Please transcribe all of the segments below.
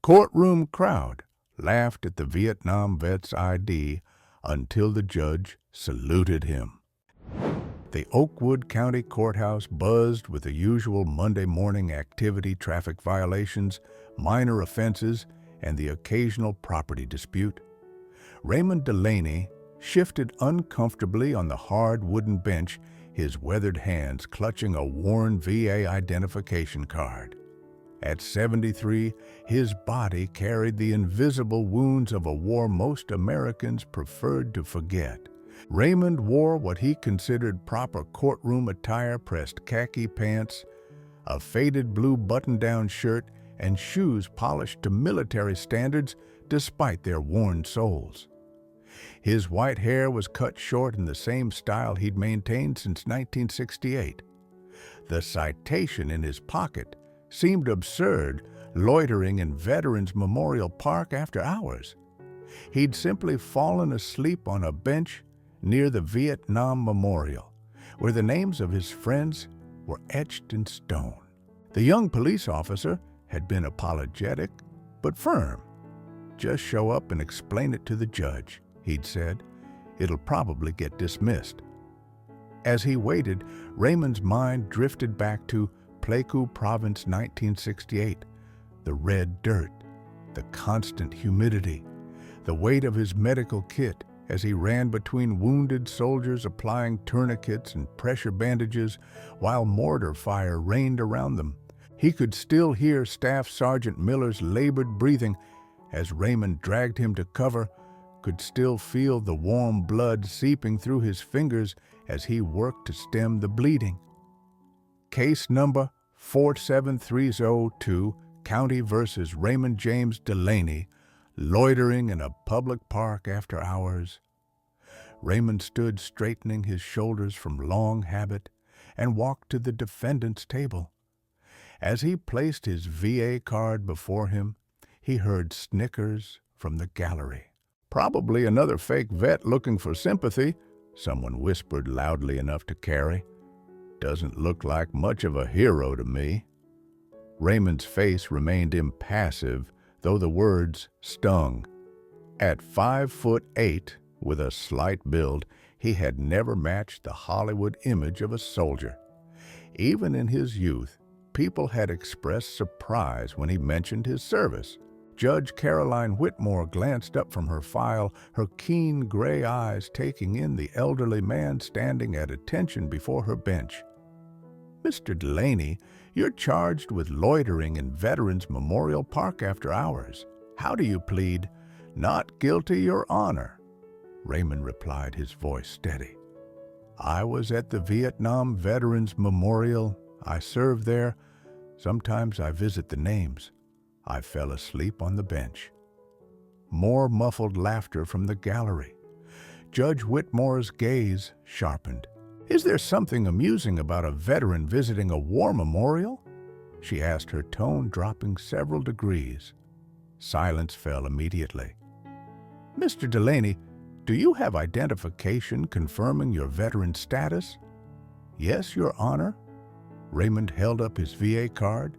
Courtroom crowd laughed at the Vietnam vet's ID until the judge saluted him. The Oakwood County Courthouse buzzed with the usual Monday morning activity, traffic violations, minor offenses, and the occasional property dispute. Raymond Delaney shifted uncomfortably on the hard wooden bench, his weathered hands clutching a worn VA identification card. At 73, his body carried the invisible wounds of a war most Americans preferred to forget. Raymond wore what he considered proper courtroom attire: pressed khaki pants, a faded blue button-down shirt, and shoes polished to military standards despite their worn soles. His white hair was cut short in the same style he'd maintained since 1968. The citation in his pocket seemed absurd, loitering in Veterans Memorial Park after hours. He'd simply fallen asleep on a bench near the Vietnam Memorial, where the names of his friends were etched in stone. The young police officer had been apologetic but firm. "Just show up and explain it to the judge," he'd said. "It'll probably get dismissed." As he waited, Raymond's mind drifted back to Pleiku Province, 1968. The red dirt, the constant humidity, the weight of his medical kit as he ran between wounded soldiers applying tourniquets and pressure bandages while mortar fire rained around them. He could still hear Staff Sergeant Miller's labored breathing as Raymond dragged him to cover, could still feel the warm blood seeping through his fingers as he worked to stem the bleeding. Case number 47302, County versus Raymond James Delaney, loitering in a public park after hours. Raymond stood straightening his shoulders from long habit and walked to the defendant's table. As he placed his VA card before him, he heard snickers from the gallery. "Probably another fake vet looking for sympathy," someone whispered loudly enough to carry. "Doesn't look like much of a hero to me." Raymond's face remained impassive, though the words stung. At 5'8", with a slight build, he had never matched the Hollywood image of a soldier. Even in his youth, people had expressed surprise when he mentioned his service. Judge Caroline Whitmore glanced up from her file, her keen gray eyes taking in the elderly man standing at attention before her bench. "Mr. Delaney, you're charged with loitering in Veterans Memorial Park after hours. How do you plead?" "Not guilty, Your Honor," Raymond replied, his voice steady. "I was at the Vietnam Veterans Memorial. I served there. Sometimes I visit the names. I fell asleep on the bench." More muffled laughter from the gallery. Judge Whitmore's gaze sharpened. "Is there something amusing about a veteran visiting a war memorial?" she asked, her tone dropping several degrees. Silence fell immediately. "Mr. Delaney, do you have identification confirming your veteran status?" "Yes, Your Honor." Raymond held up his VA card.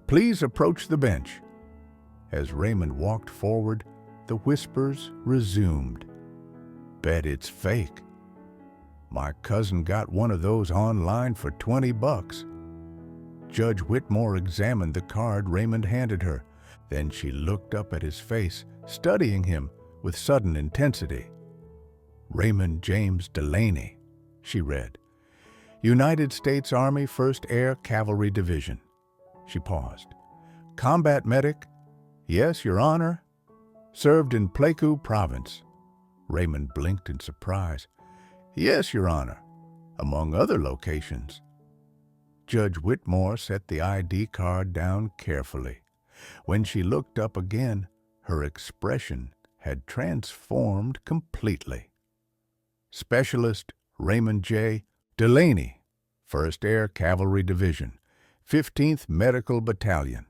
"Please approach the bench." As Raymond walked forward, the whispers resumed. "Bet it's fake. My cousin got one of those online for $20. Judge Whitmore examined the card Raymond handed her. Then she looked up at his face, studying him with sudden intensity. "Raymond James Delaney," she read. "United States Army 1st Air Cavalry Division." She paused. "Combat medic?" "Yes, Your Honor." "Served in Pleiku Province?" Raymond blinked in surprise. "Yes, Your Honor, among other locations." Judge Whitmore set the ID card down carefully. When she looked up again, her expression had transformed completely. "Specialist Raymond J. Delaney, 1st Air Cavalry Division, 15th Medical Battalion."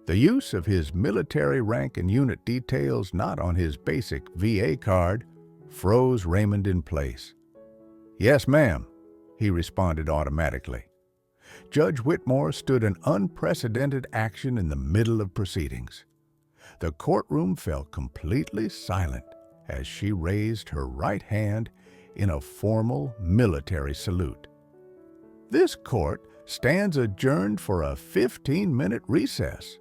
The use of his military rank and unit details not on his basic VA card froze Raymond in place. "Yes, ma'am," he responded automatically. Judge Whitmore stood an unprecedented action in the middle of proceedings. The courtroom fell completely silent as she raised her right hand in a formal military salute. "This court stands adjourned for a 15-minute recess,"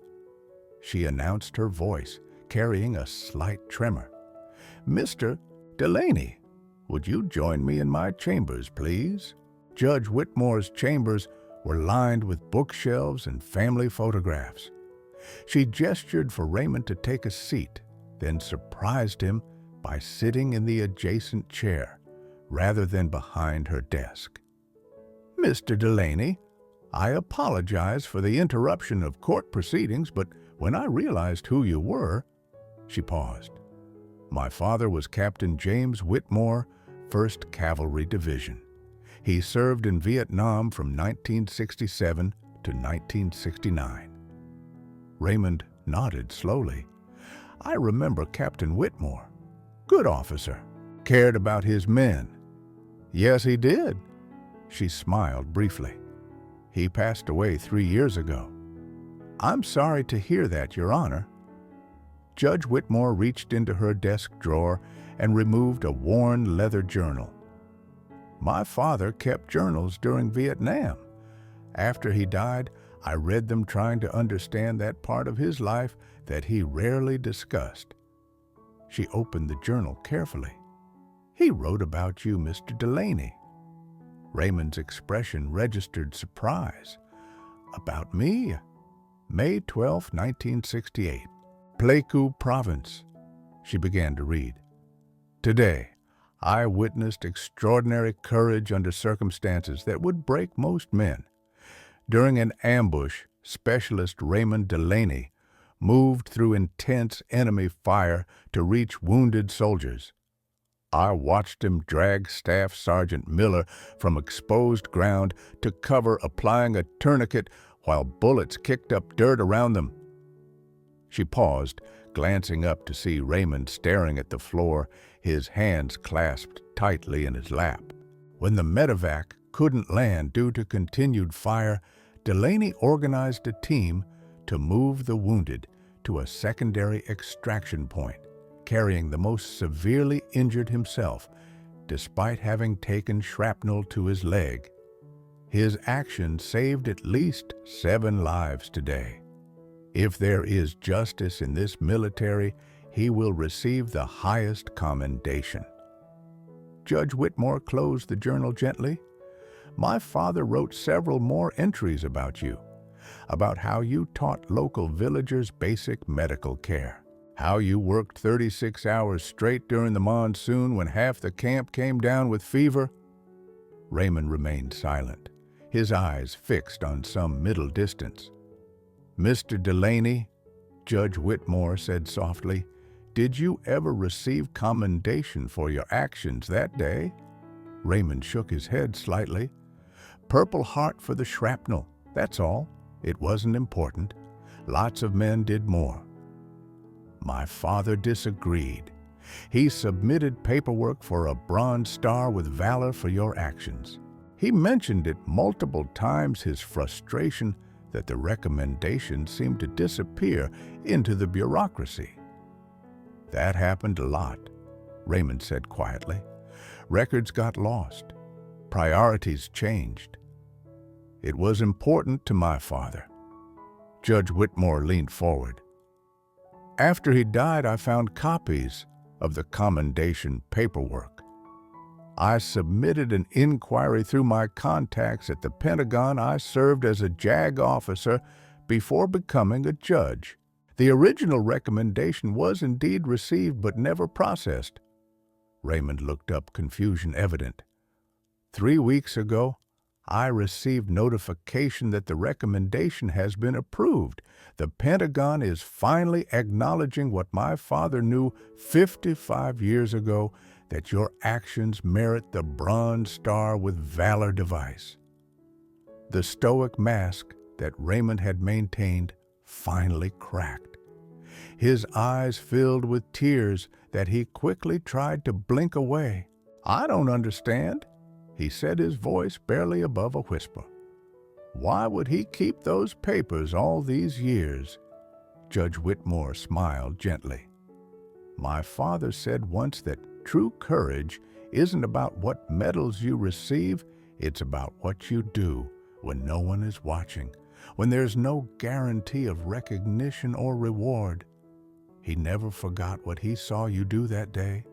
she announced, her voice carrying a slight tremor. "Mr. Delaney, would you join me in my chambers, please?" Judge Whitmore's chambers were lined with bookshelves and family photographs. She gestured for Raymond to take a seat, then surprised him by sitting in the adjacent chair rather than behind her desk. "Mr. Delaney, I apologize for the interruption of court proceedings, but when I realized who you were..." She paused. "My father was Captain James Whitmore, 1st Cavalry Division. He served in Vietnam from 1967 to 1969. Raymond nodded slowly. "I remember Captain Whitmore. Good officer. Cared about his men." "Yes, he did." She smiled briefly. "He passed away 3 years ago." "I'm sorry to hear that, Your Honor." Judge Whitmore reached into her desk drawer and removed a worn leather journal. "My father kept journals during Vietnam. After he died, I read them trying to understand that part of his life that he rarely discussed." She opened the journal carefully. "He wrote about you, Mr. Delaney." Raymond's expression registered surprise. "About me? May 12, 1968. Pleiku Province." She began to read. "Today, I witnessed extraordinary courage under circumstances that would break most men. During an ambush, Specialist Raymond Delaney moved through intense enemy fire to reach wounded soldiers. I watched him drag Staff Sergeant Miller from exposed ground to cover, applying a tourniquet while bullets kicked up dirt around them." She paused, glancing up to see Raymond staring at the floor, his hands clasped tightly in his lap. When the medevac couldn't land due to continued fire, Delaney organized a team to move the wounded to a secondary extraction point, carrying the most severely injured himself, despite having taken shrapnel to his leg. His action saved at least 7 lives today. If there is justice in this military, he will receive the highest commendation." Judge Whitmore closed the journal gently. "My father wrote several more entries about you, about how you taught local villagers basic medical care, how you worked 36 hours straight during the monsoon when half the camp came down with fever." Raymond remained silent, his eyes fixed on some middle distance. "Mr. Delaney," Judge Whitmore said softly, "did you ever receive commendation for your actions that day?" Raymond shook his head slightly. "Purple Heart for the shrapnel, that's all. It wasn't important. Lots of men did more." My father disagreed. "He submitted paperwork for a Bronze Star with Valor for your actions. He mentioned it multiple times, his frustration that the recommendation seemed to disappear into the bureaucracy." "That happened a lot," Raymond said quietly. "Records got lost. Priorities changed. It was important to my father." Judge Whitmore leaned forward. "After he died, I found copies of the commendation paperwork. I submitted an inquiry through my contacts at the Pentagon. I served as a JAG officer before becoming a judge. The original recommendation was indeed received but never processed." Raymond looked up, confusion evident. 3 weeks ago, I received notification that the recommendation has been approved. The Pentagon is finally acknowledging what my father knew 55 years ago, that your actions merit the Bronze Star with Valor device." The stoic mask that Raymond had maintained finally cracked. His eyes filled with tears that he quickly tried to blink away. "I don't understand," he said, his voice barely above a whisper. "Why would he keep those papers all these years?" Judge Whitmore smiled gently. My father said once that true courage isn't about what medals you receive, it's about what you do when no one is watching, when there's no guarantee of recognition or reward. He never forgot what he saw you do that day.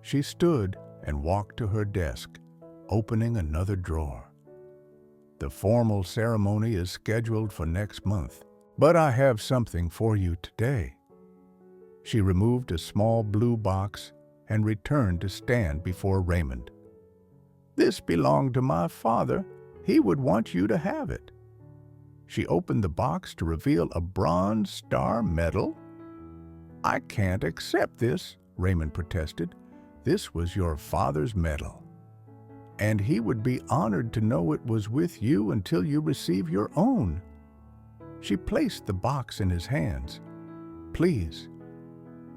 She stood and walked to her desk, opening another drawer. The formal ceremony is scheduled for next month, but I have something for you today. She removed a small blue box and returned to stand before Raymond. This belonged to my father. He would want you to have it. She opened the box to reveal a Bronze Star medal. I can't accept this, Raymond protested. This was your father's medal, and he would be honored to know it was with you until you receive your own. She placed the box in his hands. Please.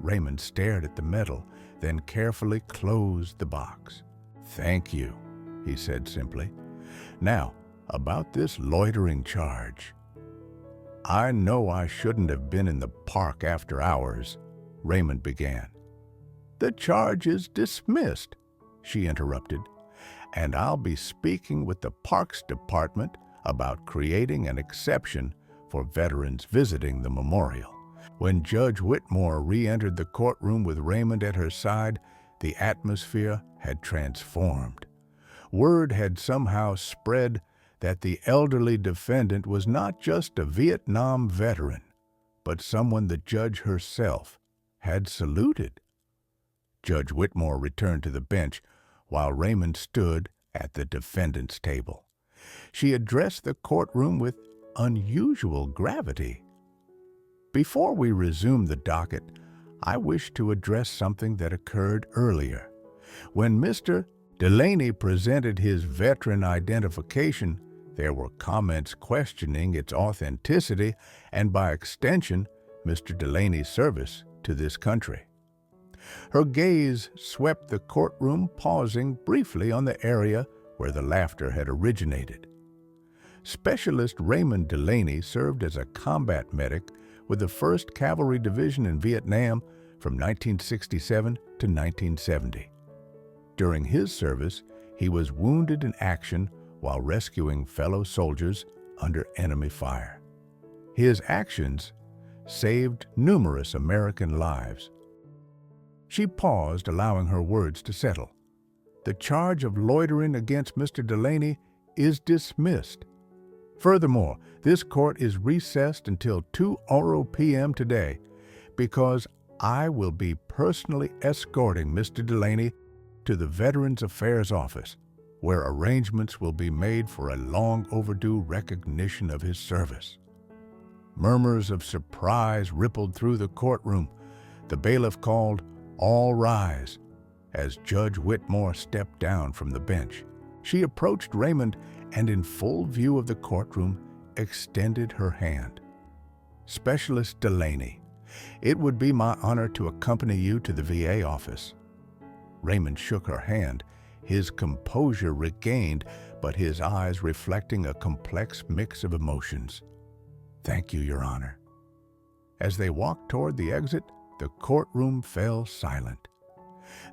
Raymond stared at the medal, then carefully closed the box. Thank you, he said simply. Now, about this loitering charge. I know I shouldn't have been in the park after hours, Raymond began. The charge is dismissed, she interrupted, and I'll be speaking with the Parks Department about creating an exception for veterans visiting the memorial. When Judge Whitmore re-entered the courtroom with Raymond at her side, the atmosphere had transformed. Word had somehow spread that the elderly defendant was not just a Vietnam veteran, but someone the judge herself had saluted. Judge Whitmore returned to the bench while Raymond stood at the defendant's table. She addressed the courtroom with unusual gravity. Before we resume the docket, I wish to address something that occurred earlier. When Mr. Delaney presented his veteran identification, there were comments questioning its authenticity and, by extension, Mr. Delaney's service to this country. Her gaze swept the courtroom, pausing briefly on the area where the laughter had originated. Specialist Raymond Delaney served as a combat medic with the 1st Cavalry Division in Vietnam from 1967 to 1970. During his service, he was wounded in action while rescuing fellow soldiers under enemy fire. His actions saved numerous American lives. She paused, allowing her words to settle. The charge of loitering against Mr. Delaney is dismissed. Furthermore, this court is recessed until 2:00 p.m. today because I will be personally escorting Mr. Delaney to the Veterans Affairs Office, where arrangements will be made for a long-overdue recognition of his service. Murmurs of surprise rippled through the courtroom. The bailiff called, "All rise," as Judge Whitmore stepped down from the bench. She approached Raymond and, in full view of the courtroom, extended her hand. "Specialist Delaney, it would be my honor to accompany you to the VA office." Raymond shook her hand, his composure regained, but his eyes reflecting a complex mix of emotions. "Thank you, Your Honor." As they walked toward the exit, the courtroom fell silent.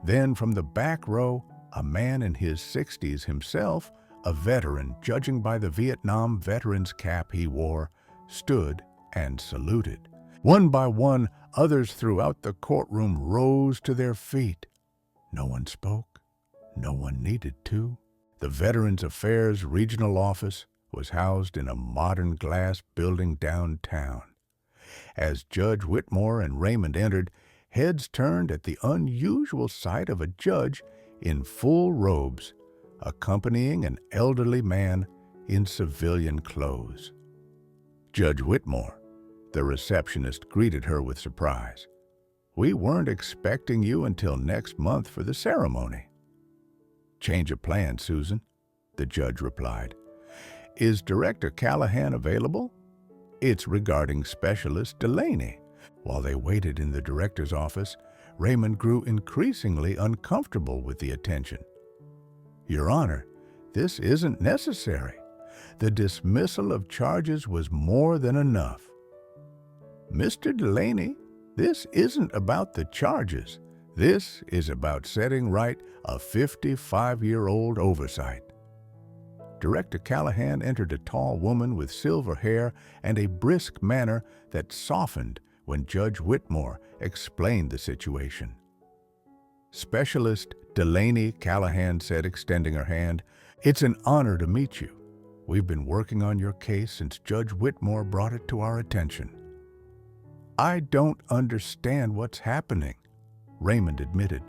Then, from the back row, a man in his 60s, himself a veteran, judging by the Vietnam veteran's cap he wore, stood and saluted. One by one, others throughout the courtroom rose to their feet. No one spoke. No one needed to. The Veterans Affairs Regional Office was housed in a modern glass building downtown. As Judge Whitmore and Raymond entered, heads turned at the unusual sight of a judge in full robes, accompanying an elderly man in civilian clothes. "Judge Whitmore," the receptionist greeted her with surprise. "We weren't expecting you until next month for the ceremony." "Change of plans, Susan," the judge replied. "Is Director Callahan available?" "It's regarding Specialist Delaney." While they waited in the director's office, Raymond grew increasingly uncomfortable with the attention. "Your Honor, this isn't necessary. The dismissal of charges was more than enough." "Mr. Delaney, this isn't about the charges. This is about setting right a 55-year-old oversight." Director Callahan entered a tall woman with silver hair and a brisk manner that softened when Judge Whitmore explained the situation. "Specialist Delaney," Callahan said, extending her hand, "it's an honor to meet you. We've been working on your case since Judge Whitmore brought it to our attention." "I don't understand what's happening," Raymond admitted.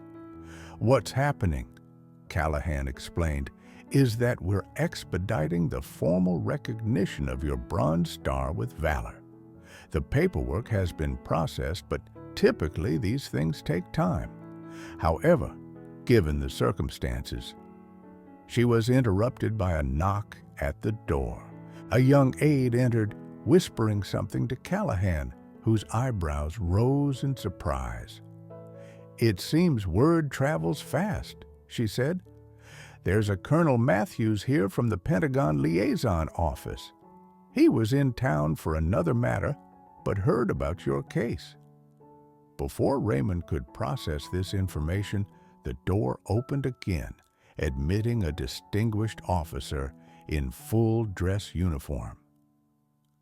"What's happening," Callahan explained, "is that we're expediting the formal recognition of your Bronze Star with Valor. The paperwork has been processed, but typically these things take time. However, given the circumstances—" She was interrupted by a knock at the door. A young aide entered, whispering something to Callahan, whose eyebrows rose in surprise. "It seems word travels fast," she said. "There's a Colonel Matthews here from the Pentagon Liaison Office. He was in town for another matter, but heard about your case." Before Raymond could process this information, the door opened again, admitting a distinguished officer in full dress uniform.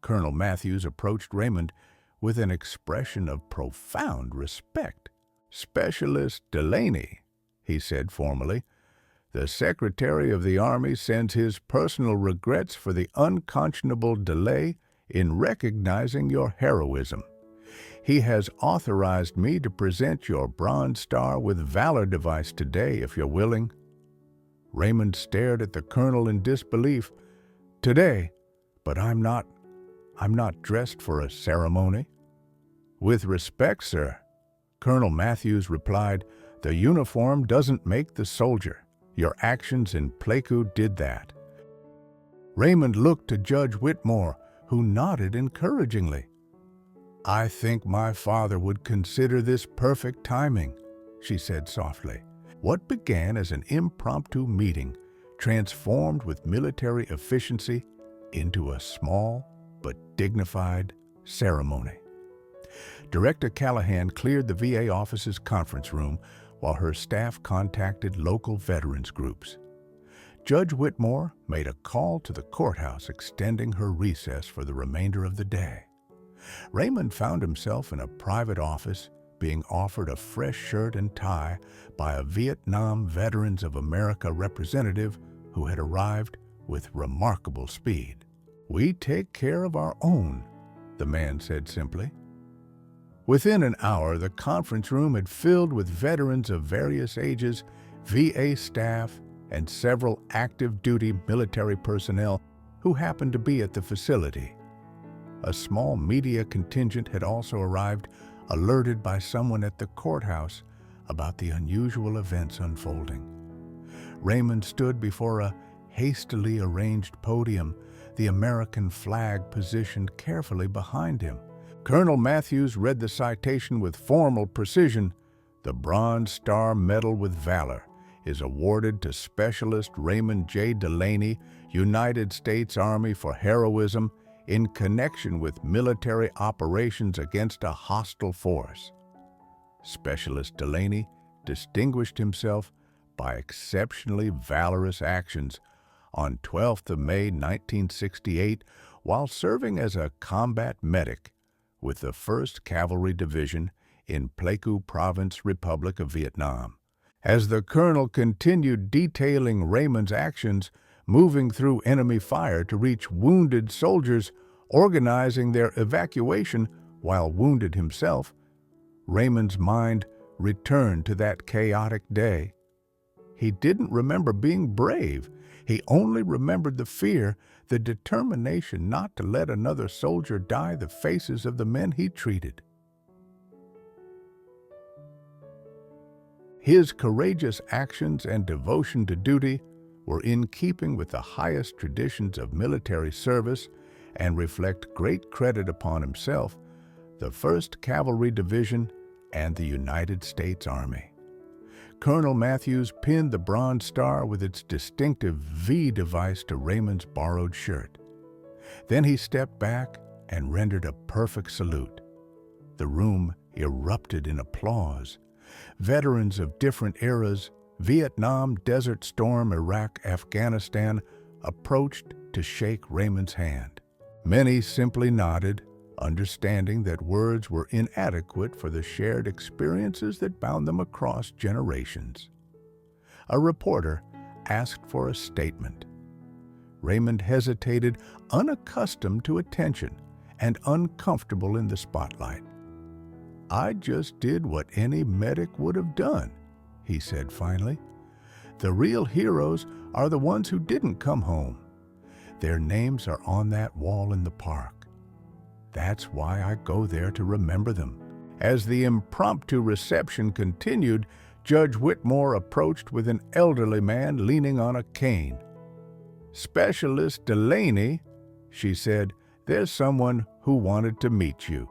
Colonel Matthews approached Raymond with an expression of profound respect. "Specialist Delaney," he said formally, "the Secretary of the Army sends his personal regrets for the unconscionable delay in recognizing your heroism. He has authorized me to present your Bronze Star with Valor device today, if you're willing." Raymond stared at the colonel in disbelief. "Today? But I'm not dressed for a ceremony." "With respect, sir," Colonel Matthews replied, "the uniform doesn't make the soldier. Your actions in Pleiku did that." Raymond looked to Judge Whitmore, who nodded encouragingly. "I think my father would consider this perfect timing," she said softly. What began as an impromptu meeting transformed with military efficiency into a small but dignified ceremony. Director Callahan cleared the VA office's conference room while her staff contacted local veterans groups. Judge Whitmore made a call to the courthouse, extending her recess for the remainder of the day. Raymond found himself in a private office, being offered a fresh shirt and tie by a Vietnam Veterans of America representative who had arrived with remarkable speed. "We take care of our own," the man said simply. Within an hour, the conference room had filled with veterans of various ages, VA staff, and several active-duty military personnel who happened to be at the facility. A small media contingent had also arrived, alerted by someone at the courthouse about the unusual events unfolding. Raymond stood before a hastily arranged podium, the American flag positioned carefully behind him. Colonel Matthews read the citation with formal precision. "The Bronze Star Medal with Valor is awarded to Specialist Raymond J. Delaney, United States Army, for heroism in connection with military operations against a hostile force." Specialist Delaney distinguished himself by exceptionally valorous actions on 12th of May 1968 while serving as a combat medic with the 1st Cavalry Division in Pleiku Province, Republic of Vietnam. As the colonel continued detailing Raymond's actions, moving through enemy fire to reach wounded soldiers, organizing their evacuation while wounded himself, Raymond's mind returned to that chaotic day. He didn't remember being brave. He only remembered the fear, the determination not to let another soldier die the faces of the men he treated. His courageous actions and devotion to duty were in keeping with the highest traditions of military service and reflect great credit upon himself, the 1st Cavalry Division, and the United States Army. Colonel Matthews pinned the Bronze Star with its distinctive V device to Raymond's borrowed shirt. Then he stepped back and rendered a perfect salute. The room erupted in applause. Veterans of different eras, Vietnam, Desert Storm, Iraq, Afghanistan, approached to shake Raymond's hand. Many simply nodded, understanding that words were inadequate for the shared experiences that bound them across generations. A reporter asked for a statement. Raymond hesitated, unaccustomed to attention and uncomfortable in the spotlight. "I just did what any medic would have done," he said finally. "The real heroes are the ones who didn't come home. Their names are on that wall in the park. That's why I go there to remember them." As the impromptu reception continued, Judge Whitmore approached with an elderly man leaning on a cane. "Specialist Delaney," she said, "there's someone who wanted to meet you."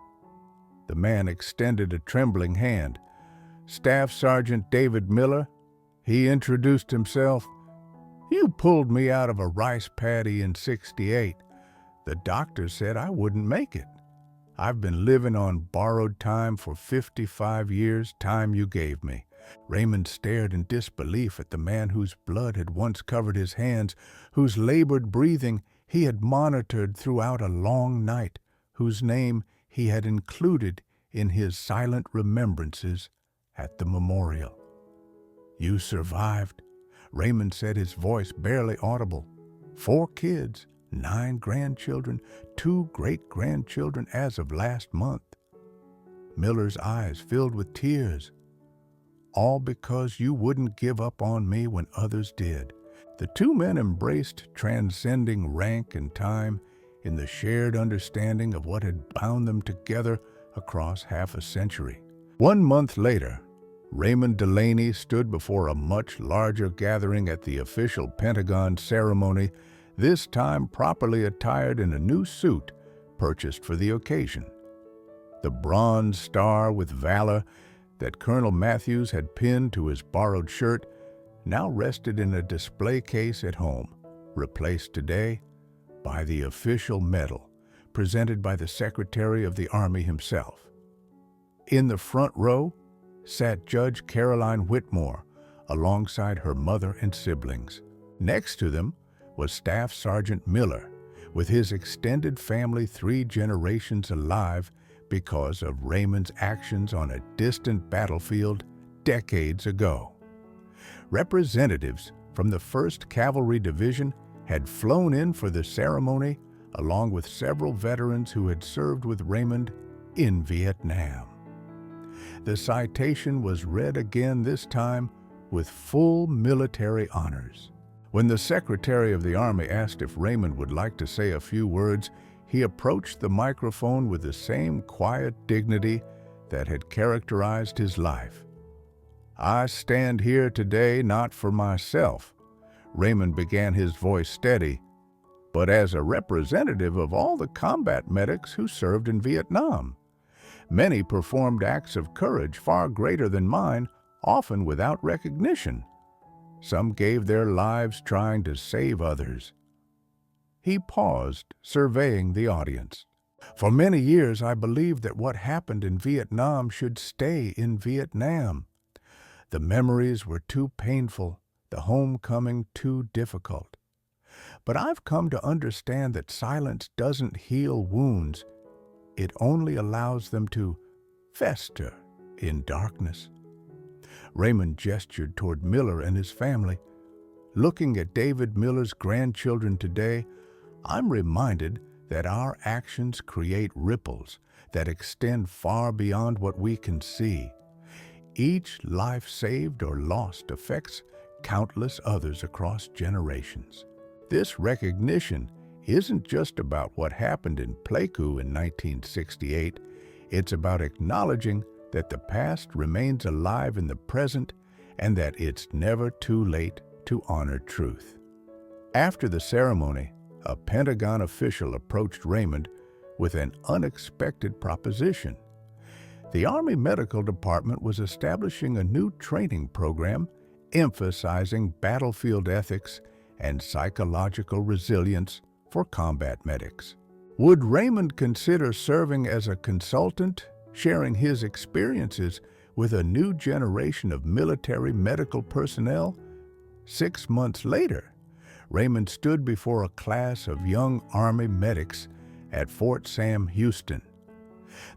The man extended a trembling hand. "Staff Sergeant David Miller," he introduced himself. "You pulled me out of a rice paddy in '68. The doctor said I wouldn't make it. I've been living on borrowed time for 55 years, time you gave me." Raymond stared in disbelief at the man whose blood had once covered his hands, whose labored breathing he had monitored throughout a long night, whose name he had included in his silent remembrances at the memorial. "You survived," Raymond said, his voice barely audible. "4 kids, 9 grandchildren, 2 great-grandchildren as of last month." Miller's eyes filled with tears. "All because you wouldn't give up on me when others did." The two men embraced, transcending rank and time, in the shared understanding of what had bound them together across half a century. 1 month later, Raymond Delaney stood before a much larger gathering at the official Pentagon ceremony, this time properly attired in a new suit purchased for the occasion. The bronze star with Valor that Colonel Matthews had pinned to his borrowed shirt now rested in a display case at home, replaced today by the official medal presented by the Secretary of the Army himself. In the front row sat Judge Caroline Whitmore alongside her mother and siblings. Next to them was Staff Sergeant Miller, with his extended family 3 generations alive because of Raymond's actions on a distant battlefield decades ago. Representatives from the 1st Cavalry Division had flown in for the ceremony, along with several veterans who had served with Raymond in Vietnam. The citation was read again, this time with full military honors. When the Secretary of the Army asked if Raymond would like to say a few words, he approached the microphone with the same quiet dignity that had characterized his life. "I stand here today not for myself," Raymond began, his voice steady, "but as a representative of all the combat medics who served in Vietnam. Many performed acts of courage far greater than mine, often without recognition. Some gave their lives trying to save others." He paused, surveying the audience. "For many years I believed that what happened in Vietnam should stay in Vietnam. The memories were too painful, the homecoming too difficult. But I've come to understand that silence doesn't heal wounds. It only allows them to fester in darkness." Raymond gestured toward Miller and his family. "Looking at David Miller's grandchildren today, I'm reminded that our actions create ripples that extend far beyond what we can see. Each life saved or lost affects countless others across generations. This recognition isn't just about what happened in Pleiku in 1968. It's about acknowledging that the past remains alive in the present and that it's never too late to honor truth." After the ceremony, a Pentagon official approached Raymond with an unexpected proposition. The Army Medical Department was establishing a new training program emphasizing battlefield ethics and psychological resilience for combat medics. Would Raymond consider serving as a consultant sharing his experiences with a new generation of military medical personnel. 6 months later, Raymond stood before a class of young Army medics at Fort Sam Houston.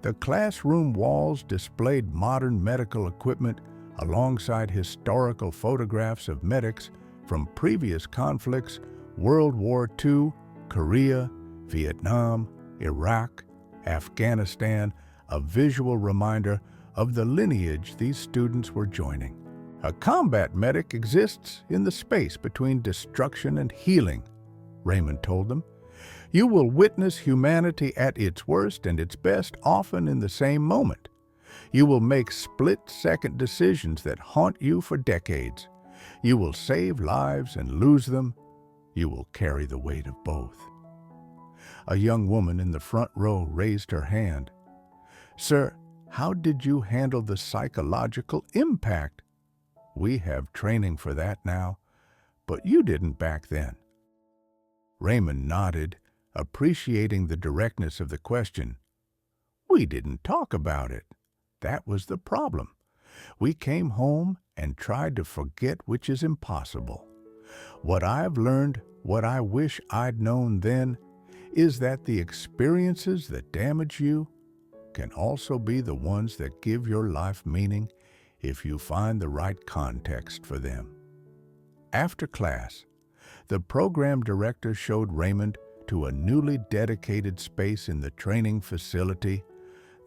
The classroom walls displayed modern medical equipment alongside historical photographs of medics from previous conflicts: World War II, Korea, Vietnam, Iraq, Afghanistan, a visual reminder of the lineage these students were joining. A combat medic exists in the space between destruction and healing, Raymond told them. You will witness humanity at its worst and its best often in the same moment. You will make split-second decisions that haunt you for decades. You will save lives and lose them. You will carry the weight of both. A young woman in the front row raised her hand. Sir, how did you handle the psychological impact? We have training for that now, but you didn't back then. Raymond nodded, appreciating the directness of the question. We didn't talk about it. That was the problem. We came home and tried to forget, which is impossible. What I've learned, what I wish I'd known then, is that the experiences that damage you can also be the ones that give your life meaning if you find the right context for them. After class, the program director showed Raymond to a newly dedicated space in the training facility,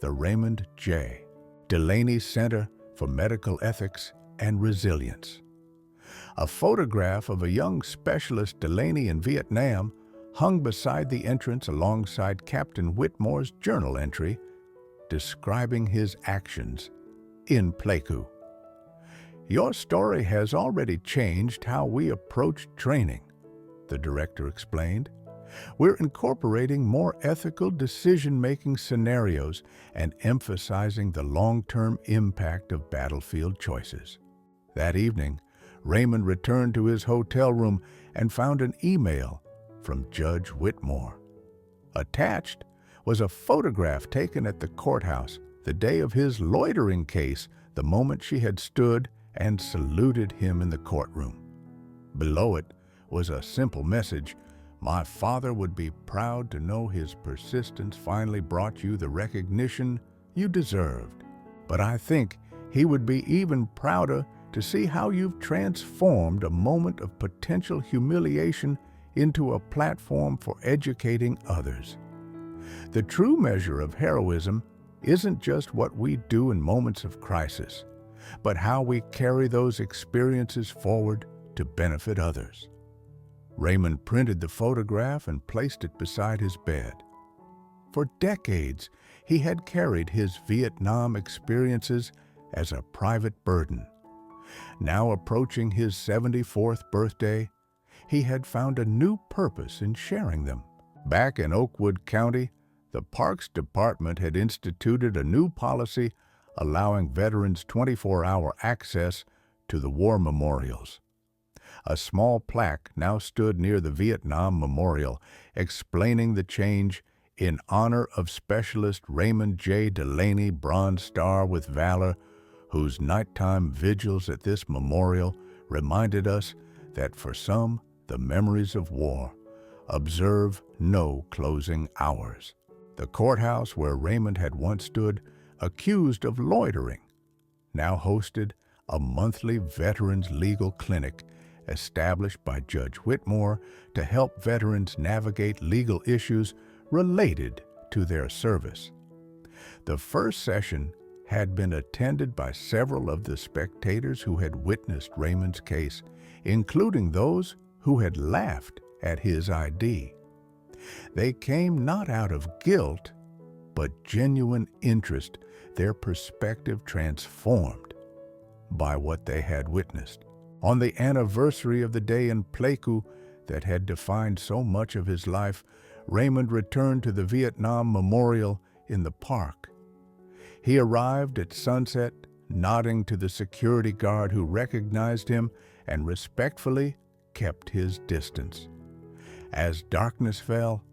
the Raymond J. Delaney Center for Medical Ethics and Resilience. A photograph of a young specialist Delaney in Vietnam hung beside the entrance alongside Captain Whitmore's journal entry describing his actions in Pleiku. Your story has already changed how we approach training, the director explained. We're incorporating more ethical decision-making scenarios and emphasizing the long-term impact of battlefield choices. That evening, Raymond returned to his hotel room and found an email from Judge Whitmore. Attached was a photograph taken at the courthouse the day of his loitering case, the moment she had stood and saluted him in the courtroom. Below it was a simple message: my father would be proud to know his persistence finally brought you the recognition you deserved. But I think he would be even prouder to see how you've transformed a moment of potential humiliation into a platform for educating others. The true measure of heroism isn't just what we do in moments of crisis, but how we carry those experiences forward to benefit others. Raymond printed the photograph and placed it beside his bed. For decades, he had carried his Vietnam experiences as a private burden. Now approaching his 74th birthday, he had found a new purpose in sharing them. Back in Oakwood County, the Parks Department had instituted a new policy allowing veterans 24-hour access to the war memorials. A small plaque now stood near the Vietnam Memorial, explaining the change: in honor of Specialist Raymond J. Delaney, Bronze Star with Valor, whose nighttime vigils at this memorial reminded us that for some, the memories of war observe no closing hours. The courthouse where Raymond had once stood, accused of loitering, now hosted a monthly veterans legal clinic established by Judge Whitmore to help veterans navigate legal issues related to their service. The first session had been attended by several of the spectators who had witnessed Raymond's case, including those who had laughed at his ID. They came not out of guilt, but genuine interest, their perspective transformed by what they had witnessed. On the anniversary of the day in Pleiku that had defined so much of his life, Raymond returned to the Vietnam Memorial in the park. He arrived at sunset, nodding to the security guard who recognized him and respectfully kept his distance. As darkness fell,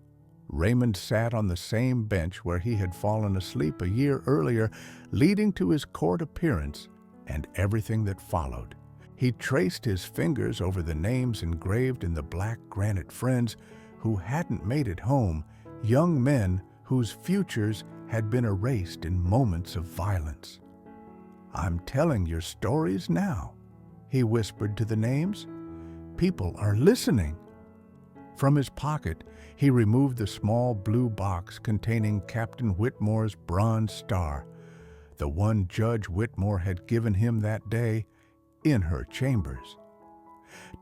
Raymond sat on the same bench where he had fallen asleep a year earlier, leading to his court appearance and everything that followed. He traced his fingers over the names engraved in the black granite friends who hadn't made it home, young men whose futures had been erased in moments of violence. "I'm telling your stories now," he whispered to the names. "People are listening." From his pocket, he removed the small blue box containing Captain Whitmore's bronze star, the one Judge Whitmore had given him that day in her chambers.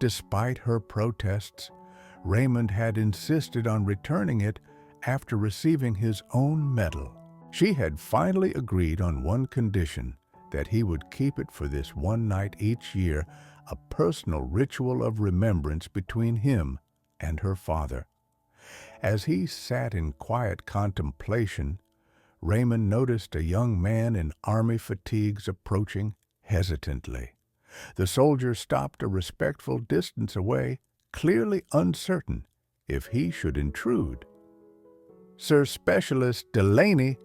Despite her protests, Raymond had insisted on returning it after receiving his own medal. She had finally agreed on one condition, that he would keep it for this one night each year, a personal ritual of remembrance between him and her father. As he sat in quiet contemplation, Raymond noticed a young man in army fatigues approaching hesitantly. The soldier stopped a respectful distance away, clearly uncertain if he should intrude. "Sir Specialist Delaney,"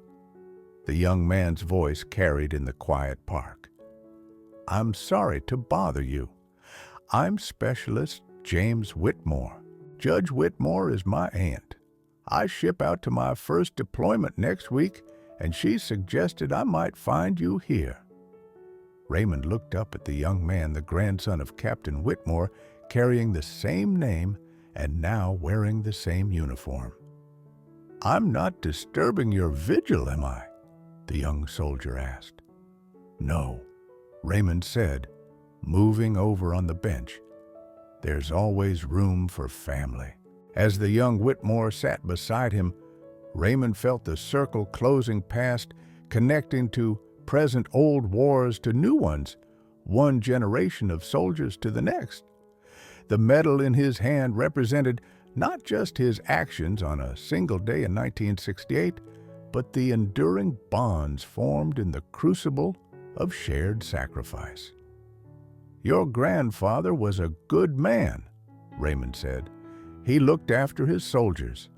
the young man's voice carried in the quiet park. "I'm sorry to bother you. I'm Specialist James Whitmore. Judge Whitmore is my aunt. I ship out to my first deployment next week, and she suggested I might find you here." Raymond looked up at the young man, the grandson of Captain Whitmore, carrying the same name and now wearing the same uniform. "I'm not disturbing your vigil, am I?" the young soldier asked. "No," Raymond said, moving over on the bench. "There's always room for family." As the young Whitmore sat beside him, Raymond felt the circle closing past, connecting to present old wars to new ones, one generation of soldiers to the next. The medal in his hand represented not just his actions on a single day in 1968, but the enduring bonds formed in the crucible of shared sacrifice. "Your grandfather was a good man," Raymond said. "He looked after his soldiers."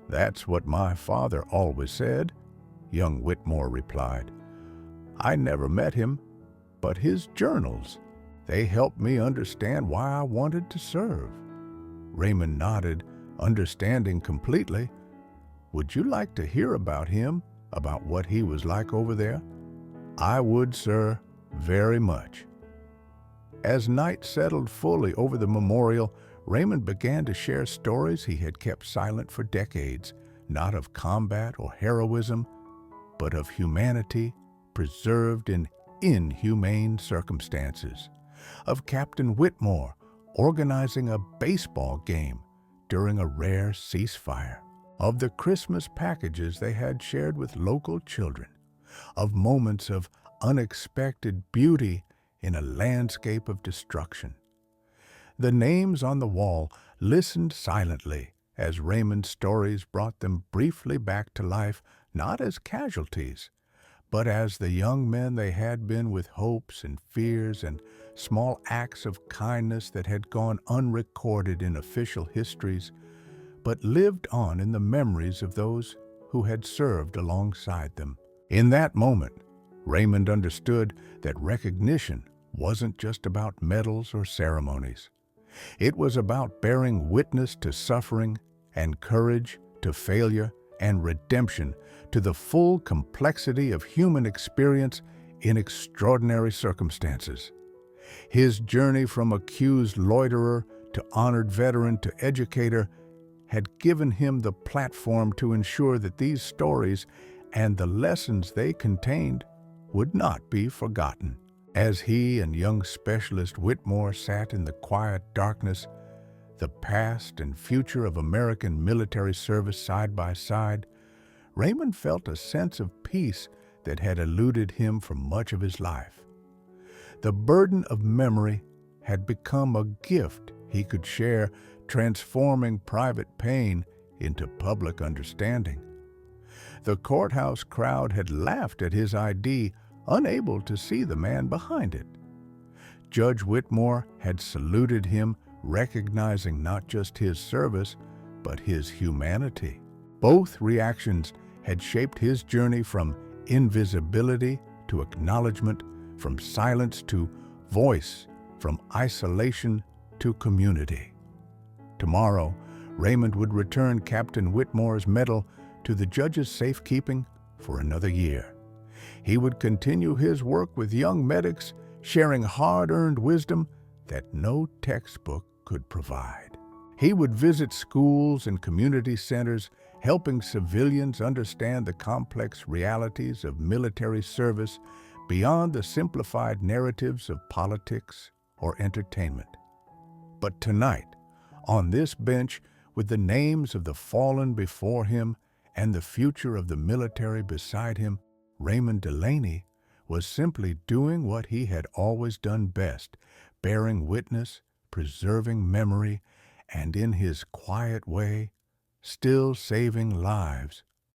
"That's what my father always said," young Whitmore replied. "I never met him, but his journals, they helped me understand why I wanted to serve." Raymond nodded, understanding completely. "Would you like to hear about him, about what he was like over there?" "I would, sir, very much." As night settled fully over the memorial, Raymond began to share stories he had kept silent for decades, not of combat or heroism, but of humanity preserved in inhumane circumstances, of Captain Whitmore organizing a baseball game during a rare ceasefire, of the Christmas packages they had shared with local children, of moments of unexpected beauty in a landscape of destruction. The names on the wall listened silently as Raymond's stories brought them briefly back to life, not as casualties, but as the young men they had been, with hopes and fears and small acts of kindness that had gone unrecorded in official histories, but lived on in the memories of those who had served alongside them. In that moment, Raymond understood that recognition wasn't just about medals or ceremonies. It was about bearing witness to suffering and courage, to failure and redemption, to the full complexity of human experience in extraordinary circumstances. His journey from accused loiterer to honored veteran to educator had given him the platform to ensure that these stories and the lessons they contained would not be forgotten. As he and young Specialist Whitmore sat in the quiet darkness, the past and future of American military service side by side, Raymond felt a sense of peace that had eluded him for much of his life. The burden of memory had become a gift he could share, transforming private pain into public understanding. The courthouse crowd had laughed at his ID, unable to see the man behind it. Judge Whitmore had saluted him, recognizing not just his service, but his humanity. Both reactions had shaped his journey from invisibility to acknowledgement, from silence to voice, from isolation to community. Tomorrow, Raymond would return Captain Whitmore's medal to the judge's safekeeping for another year. He would continue his work with young medics, sharing hard-earned wisdom that no textbook could provide. He would visit schools and community centers, helping civilians understand the complex realities of military service beyond the simplified narratives of politics or entertainment. But tonight, on this bench, with the names of the fallen before him and the future of the military beside him, Raymond Delaney was simply doing what he had always done best, bearing witness, preserving memory, and in his quiet way, still saving lives